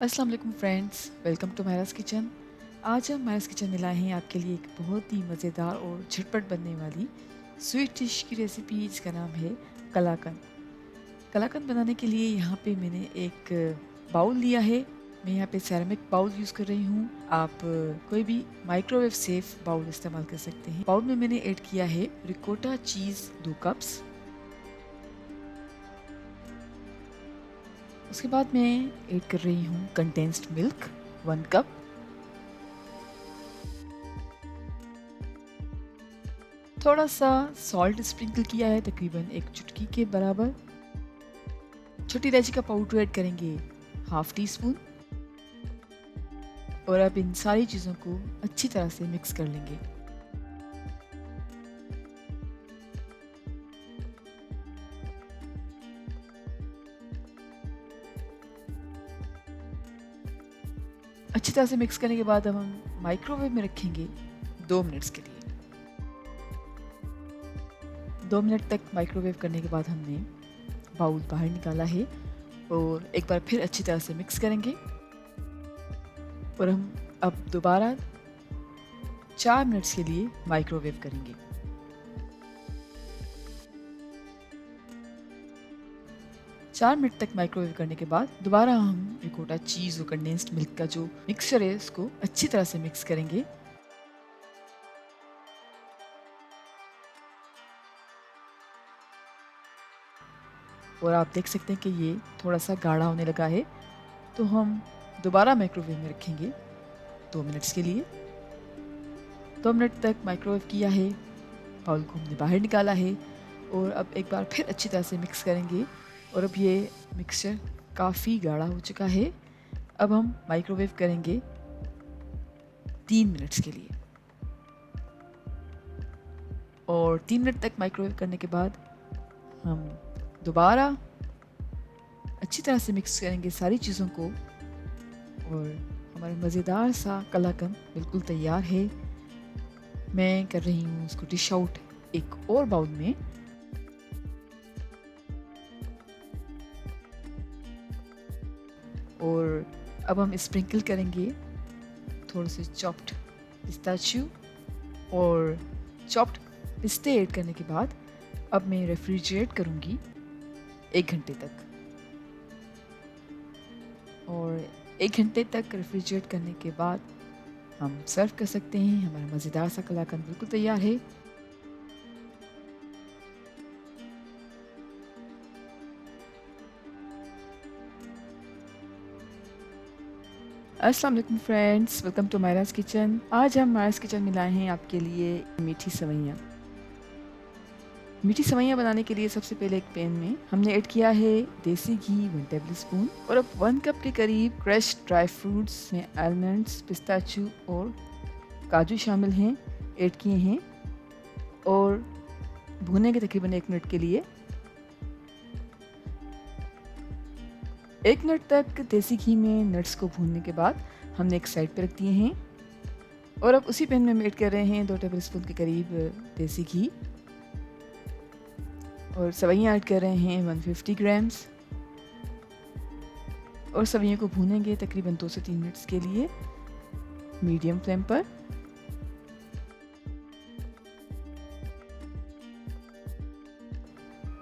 अस्सलाम वालेकुम friends, welcome to Myra's kitchen. आज हम मायरास किचन में लाए हैं आपके लिए एक बहुत ही मज़ेदार और झटपट बनने वाली स्वीट डिश की रेसिपी जिसका नाम है कलाकंद। कलाकंद बनाने के लिए यहाँ पे मैंने एक बाउल लिया है। मैं यहाँ पे सेरेमिक बाउल यूज़ कर रही हूँ। आप कोई भी माइक्रोवेव सेफ बाउल इस्तेमाल कर सकते हैं। बाउल में मैंने ऐड किया है रिकोटा चीज़ 2 कप्स। उसके बाद मैं ऐड कर रही हूँ कंडेंस्ड मिल्क 1 कप। थोड़ा सा सॉल्ट स्प्रिंकल किया है तकरीबन 1 चुटकी के बराबर। छोटी इलायची का पाउडर ऐड करेंगे हाफ टी स्पून। और अब इन सारी चीज़ों को अच्छी तरह से मिक्स कर लेंगे। अच्छी तरह से मिक्स करने के बाद अब हम माइक्रोवेव में रखेंगे 2 मिनट्स के लिए। 2 मिनट तक माइक्रोवेव करने के बाद हमने बाउल बाहर निकाला है और एक बार फिर अच्छी तरह से मिक्स करेंगे। और हम अब दोबारा 4 मिनट्स के लिए माइक्रोवेव करेंगे। 4 मिनट तक माइक्रोवेव करने के बाद दोबारा हम रिकोटा चीज़ और कंडेंस्ड मिल्क का जो मिक्सचर है उसको अच्छी तरह से मिक्स करेंगे। और आप देख सकते हैं कि ये थोड़ा सा गाढ़ा होने लगा है, तो हम दोबारा माइक्रोवेव में रखेंगे 2 मिनट्स के लिए। 2 मिनट तक माइक्रोवेव किया है, बाउल को हमने बाहर निकाला है और अब एक बार फिर अच्छी तरह से मिक्स करेंगे। और अब ये मिक्सचर काफ़ी गाढ़ा हो चुका है। अब हम माइक्रोवेव करेंगे 3 मिनट्स के लिए। और 3 मिनट तक माइक्रोवेव करने के बाद हम दोबारा अच्छी तरह से मिक्स करेंगे सारी चीज़ों को और हमारा मज़ेदार सा कलाकंद बिल्कुल तैयार है। मैं कर रही हूँ उसको डिश आउट एक और बाउल में। और अब हम स्प्रिंकल करेंगे थोड़े से चॉप्ड पिस्ताचियो और चॉप्ड पिस्ते ऐड करने के बाद अब मैं रेफ्रिजरेट करूँगी 1 घंटे तक। और 1 घंटे तक रेफ्रिजरेट करने के बाद हम सर्व कर सकते हैं। हमारा मज़ेदार सा कलाकंद बिल्कुल तैयार है। अस्सलाम वालेकुम friends, welcome to Myra's kitchen. आज हम मायरास किचन में लाए हैं आपके लिए मीठी सेवइयाँ। मीठी सेवइयाँ बनाने के लिए सबसे पहले एक पैन में हमने ऐड किया है देसी घी 1 टेबल स्पून। और अब 1 कप के करीब क्रश्ड ड्राई फ्रूट्स में आलमंड्स, पिस्ताचियो और काजू शामिल हैं, ऐड किए हैं और भूनेंगे तकरीबन 1 मिनट के लिए। 1 मिनट तक देसी घी में नट्स को भूनने के बाद हमने एक साइड पे रख दिए हैं। और अब उसी पैन में हम ऐड कर रहे हैं 2 टेबल स्पून के करीब देसी घी और सेवइयाँ ऐड कर रहे हैं 150 ग्राम्स। और सेवइयों को भूनेंगे तकरीबन 2 से 3 मिनट्स के लिए मीडियम फ्लेम पर।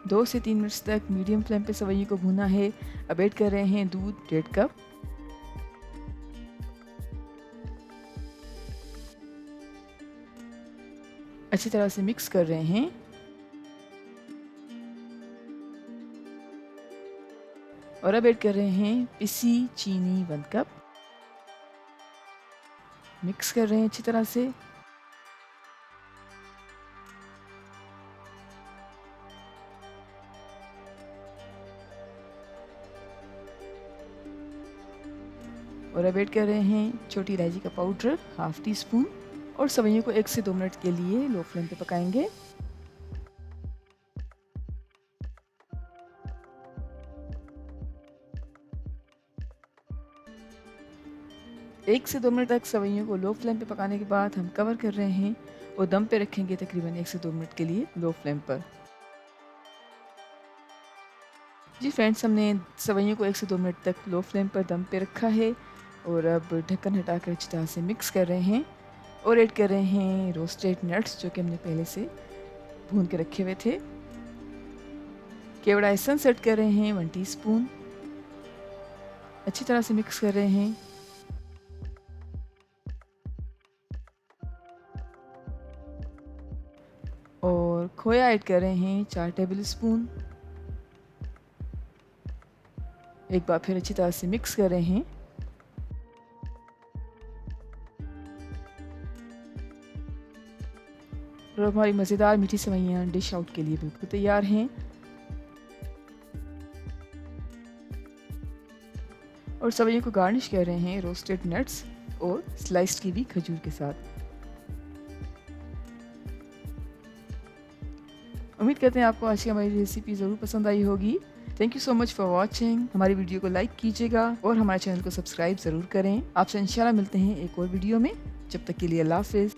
दो से 3 मिनट्स तक मीडियम फ्लेम पे सेवइयों को भूना है। अब ऐड कर रहे हैं दूध 1.5 कप। अच्छी तरह से मिक्स कर रहे हैं। और अब ऐड कर रहे हैं पिसी चीनी 1 कप। मिक्स कर रहे हैं अच्छी तरह से। और अब ऐड कर रहे हैं छोटी इलायची का पाउडर हाफ टी स्पून। और सेवइयों को 1 से 2 मिनट के लिए लो फ्लेम पे पकाएंगे। एक से 2 मिनट तक सेवइयों को लो फ्लेम पे पकाने के बाद हम कवर कर रहे हैं और दम पे रखेंगे तकरीबन 1 से 2 मिनट के लिए लो फ्लेम पर। जी फ्रेंड्स, हमने सेवइयों को 1 से 2 मिनट तक लो फ्लेम पर दम पे रखा है और अब ढक्कन हटाकर अच्छी तरह से मिक्स कर रहे हैं और ऐड कर रहे हैं रोस्टेड नट्स जो कि हमने पहले से भून के रखे हुए थे। केवड़ा एसेंस ऐड कर रहे हैं 1 टीस्पून। अच्छी तरह से मिक्स कर रहे हैं। और खोया ऐड कर रहे हैं 4 टेबल स्पून। एक बार फिर अच्छी तरह से मिक्स कर रहे हैं। और हमारी मज़ेदार मीठी सेवइयाँ डिश आउट के लिए बिल्कुल तैयार हैं। और सेवइयों को गार्निश कर रहे हैं रोस्टेड नट्स और स्लाइस्ड कीवी खजूर के साथ। उम्मीद करते हैं आपको आज की हमारी रेसिपी ज़रूर पसंद आई होगी। Thank you so much for watching. हमारी वीडियो को लाइक कीजिएगा और हमारे चैनल को सब्सक्राइब ज़रूर करें। आपसे इंशाल्लाह मिलते हैं एक और वीडियो में। जब तक के लिए अल्लाह हाफ़िज़।